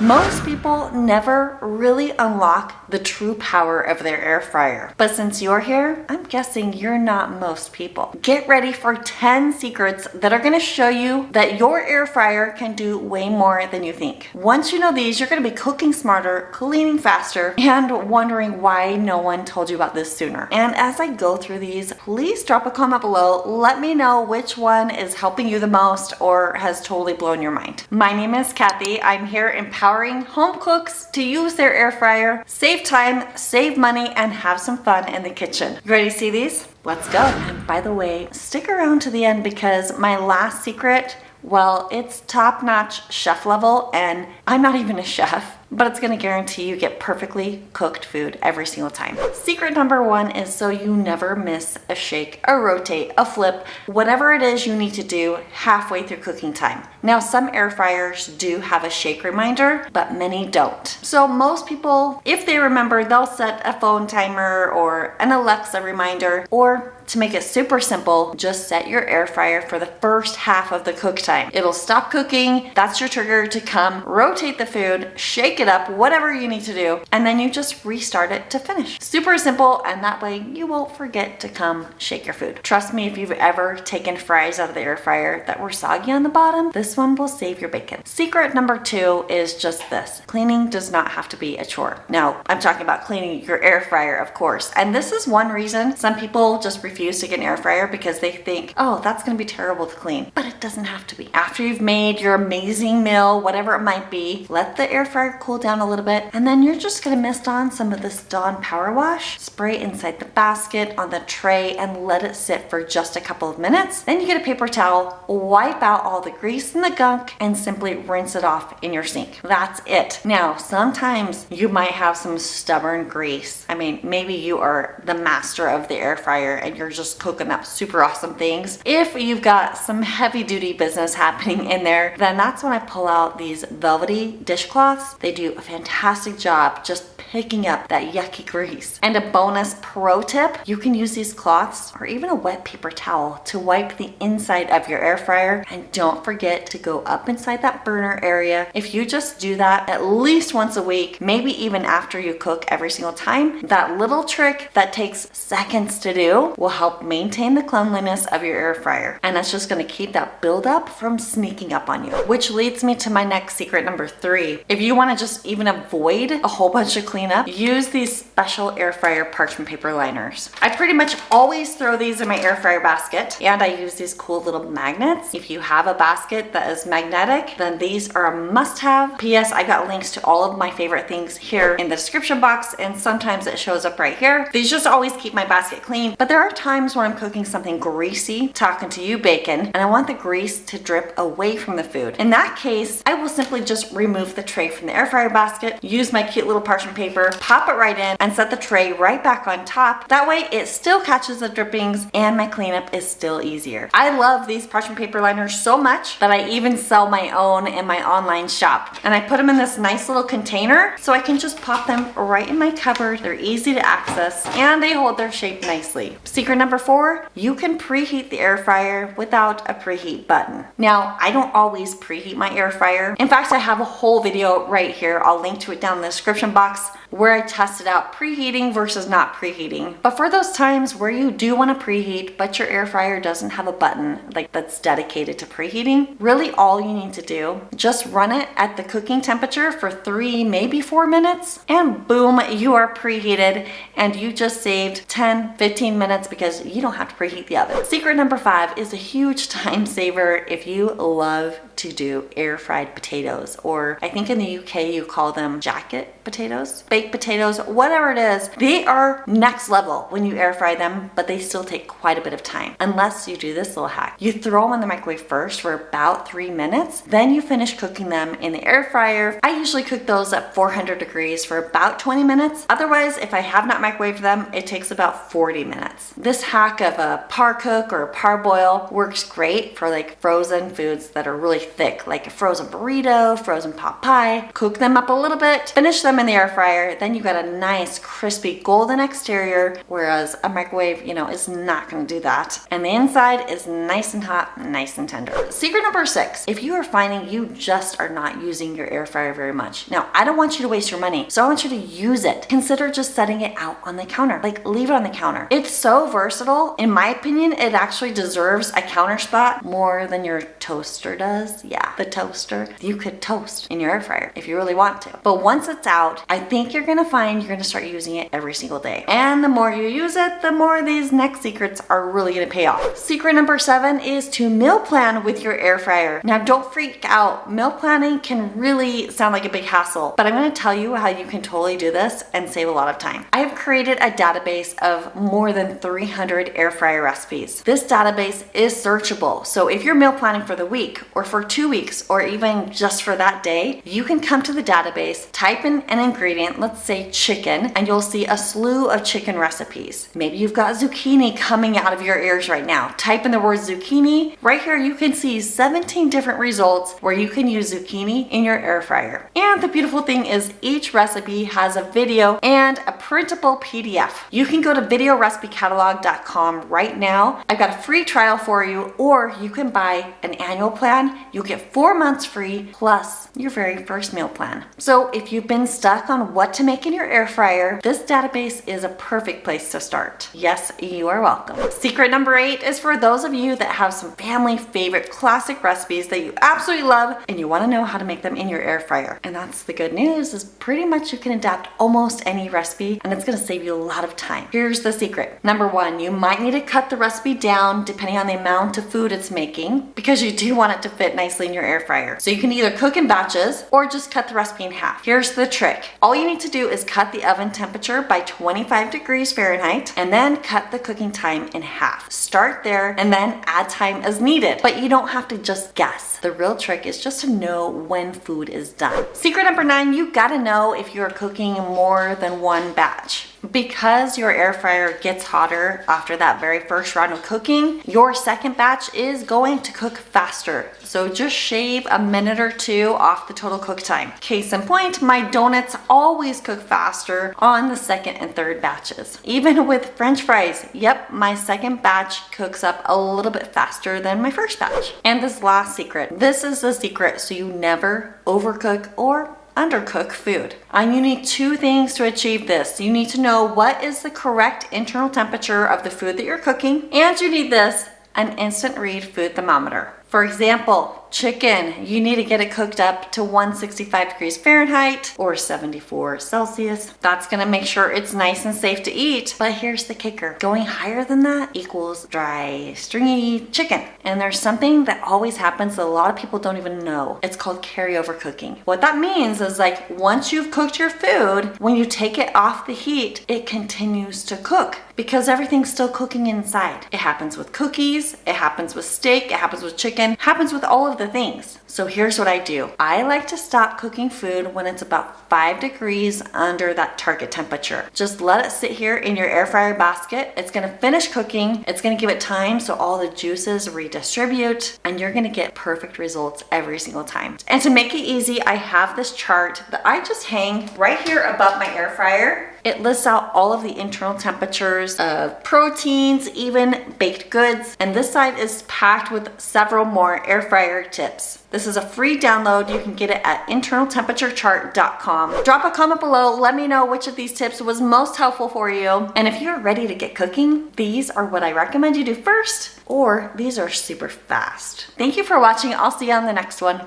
Most people never really unlock the true power of their air fryer. But since you're here, I'm guessing you're not most people. Get ready for 10 secrets that are gonna show you that your air fryer can do way more than you think. Once you know these, you're gonna be cooking smarter, cleaning faster, and wondering why no one told you about this sooner. And as I go through these, please drop a comment below. Let me know which one is helping you the most or has totally blown your mind. My name is Cathy. I'm here empowering home cooks to use their air fryer, save time, save money, and have some fun in the kitchen. You ready to see these? Let's go. And by the way, stick around to the end because my last secret, well, it's top-notch chef level, and I'm not even a chef, but it's gonna guarantee you get perfectly cooked food every single time. Secret number one is so you never miss a shake, a rotate, a flip, whatever it is you need to do halfway through cooking time. Now, some air fryers do have a shake reminder, but many don't. So most people, if they remember, they'll set a phone timer or an Alexa reminder, or to make it super simple, just set your air fryer for the first half of the cook time. It'll stop cooking. That's your trigger to come rotate the food, shake it up, whatever you need to do, and then you just restart it to finish. Super simple, and that way you won't forget to come shake your food. Trust me, if you've ever taken fries out of the air fryer that were soggy on the bottom, this one will save your bacon. Secret number two is just this. Cleaning does not have to be a chore. Now, I'm talking about cleaning your air fryer, of course, and this is one reason some people just refuse to get an air fryer because they think, oh, that's gonna be terrible to clean. But it doesn't have to be. After you've made your amazing meal, whatever it might be, let the air fryer cool down a little bit, and then you're just gonna mist on some of this Dawn Power Wash, spray inside the basket, on the tray, and let it sit for just a couple of minutes. Then you get a paper towel, wipe out all the grease and the gunk, and simply rinse it off in your sink. That's it. Now, sometimes you might have some stubborn grease. I mean, maybe you are the master of the air fryer and you're just cooking up super awesome things. If you've got some heavy duty business happening in there, then that's when I pull out these velvety dishcloths. They do a fantastic job just picking up that yucky grease. And a bonus pro tip, you can use these cloths or even a wet paper towel to wipe the inside of your air fryer, and don't forget to go up inside that burner area. If you just do that at least once a week, maybe even after you cook every single time, that little trick that takes seconds to do will help maintain the cleanliness of your air fryer. And that's just gonna keep that buildup from sneaking up on you. Which leads me to my next secret number three. If you wanna just even avoid a whole bunch of cleanup, use these special air fryer parchment paper liners. I pretty much always throw these in my air fryer basket, and I use these cool little magnets. If you have a basket that is magnetic, then these are a must-have. P.S. I got links to all of my favorite things here in the description box, and sometimes it shows up right here. These just always keep my basket clean, but there are times when I'm cooking something greasy, talking to you, bacon, and I want the grease to drip away from the food. In that case, I will simply just remove the tray from the air fryer basket, use my cute little parchment paper, pop it right in, and set the tray right back on top. That way it still catches the drippings and my cleanup is still easier. I love these parchment paper liners so much that I even sell my own in my online shop. And I put them in this nice little container so I can just pop them right in my cupboard. They're easy to access and they hold their shape nicely. Secret number four, you can preheat the air fryer without a preheat button. Now, I don't always preheat my air fryer. In fact, I have a whole video right here. I'll link to it down in the description box where I tested out preheating versus not preheating. But for those times where you do want to preheat, but your air fryer doesn't have a button like that's dedicated to preheating, really all you need to do, just run it at the cooking temperature for 3, maybe 4 minutes, and boom, you are preheated, and you just saved 10, 15 minutes because you don't have to preheat the oven. Secret number 5 is a huge time saver if you love to do air fried potatoes, or I think in the UK you call them jacket potatoes, baked potatoes, whatever it is. They are next level when you air fry them, but they still take quite a bit of time unless you do this little hack. You throw them in the microwave first for about 3 minutes, then you finish cooking them in the air fryer. I usually cook those at 400 degrees for about 20 minutes. Otherwise, if I have not microwaved them, it takes about 40 minutes. This hack of a par cook or a parboil works great for like frozen frozen foods that are really thick, like a frozen burrito, frozen pot pie. Cook them up a little bit, finish them in the air fryer, then you got a nice crispy golden exterior, whereas a microwave, is not gonna do that. And the inside is nice and hot, nice and tender. Secret number 6, if you are finding you just are not using your air fryer very much. Now, I don't want you to waste your money, so I want you to use it. Consider just setting it out on the counter. Like, leave it on the counter. It's so versatile. In my opinion, it actually deserves a counter spot more than your toaster does. Yeah, the toaster. You could toast in your air fryer if you really want to. But once it's out, I think you're gonna find you're gonna start using it every single day. And the more you use it, the more these next secrets are really gonna pay off. Secret number 7 is to meal plan with your air fryer. Now, don't freak out. Meal planning can really sound like a big hassle, but I'm gonna tell you how you can totally do this and save a lot of time. I have created a database of more than 300 air fryer recipes. This database is searchable, so if you're meal planning for the week or for 2 weeks or even just for that day, you can come to the database, type in an ingredient, let's say chicken, and you'll see a slew of chicken recipes. Maybe you've got zucchini coming out of your ears right now. Type in the word zucchini. Right here you can see 17 different results where you can use zucchini in your air fryer. And the beautiful thing is each recipe has a video and a printable PDF. You can go to videorecipecatalog.com right now. I've got a free trial for you, or you can buy an annual plan. You'll get 4 months free plus your very first meal plan. So if you've been stuck on what to make in your air fryer, this database is a perfect place to start. Yes, you are welcome. Secret number 8 is for those of you that have some family favorite classic recipes that you absolutely love and you want to know how to make them in your air fryer. And that's the good news, is pretty much you can adapt almost any recipe and it's going to save you a lot of time. Here's the secret. Number 1, you might need to cut the recipe down depending on the amount of food it's making, because you do want it to fit nicely in your air fryer. So you can either cook in batches or just cut the recipe in half. Here's the trick. All you need to do is cut the oven temperature by 25 degrees Fahrenheit and then cut the cooking time in half. Start there and then add time as needed, but you don't have to just guess. The real trick is just to know when food is done. Secret number 9, you gotta know if you're cooking more than one batch. Because your air fryer gets hotter after that very first round of cooking, your second batch is going to cook faster. So just shave a minute or 2 off the total cook time. Case in point, my donuts always cook faster on the second and third batches. Even with French fries, yep, my second batch cooks up a little bit faster than my first batch. And this last secret, this is the secret so you never overcook or undercook food. And you need 2 things to achieve this. You need to know what is the correct internal temperature of the food that you're cooking, and you need this, an instant read food thermometer. For example, chicken, you need to get it cooked up to 165 degrees Fahrenheit or 74 Celsius. That's gonna make sure it's nice and safe to eat. But here's the kicker. Going higher than that equals dry, stringy chicken. And there's something that always happens that a lot of people don't even know. It's called carryover cooking. What that means is, like, once you've cooked your food, when you take it off the heat, it continues to cook because everything's still cooking inside. It happens with cookies, it happens with steak, it happens with chicken, happens with all of the things. So here's what I do. I like to stop cooking food when it's about 5 degrees under that target temperature. Just let it sit here in your air fryer basket. It's gonna finish cooking. It's gonna give it time so all the juices redistribute, and you're gonna get perfect results every single time. And to make it easy, I have this chart that I just hang right here above my air fryer. It lists out all of the internal temperatures of proteins, even baked goods, and this side is packed with several more air fryer tips. This is a free download. You can get it at internaltemperaturechartcom. Drop a comment below. Let me know which of these tips was most helpful for you. And if you're ready to get cooking, these are what I recommend you do first, or these are super fast. Thank you for watching. I'll see you on the next one.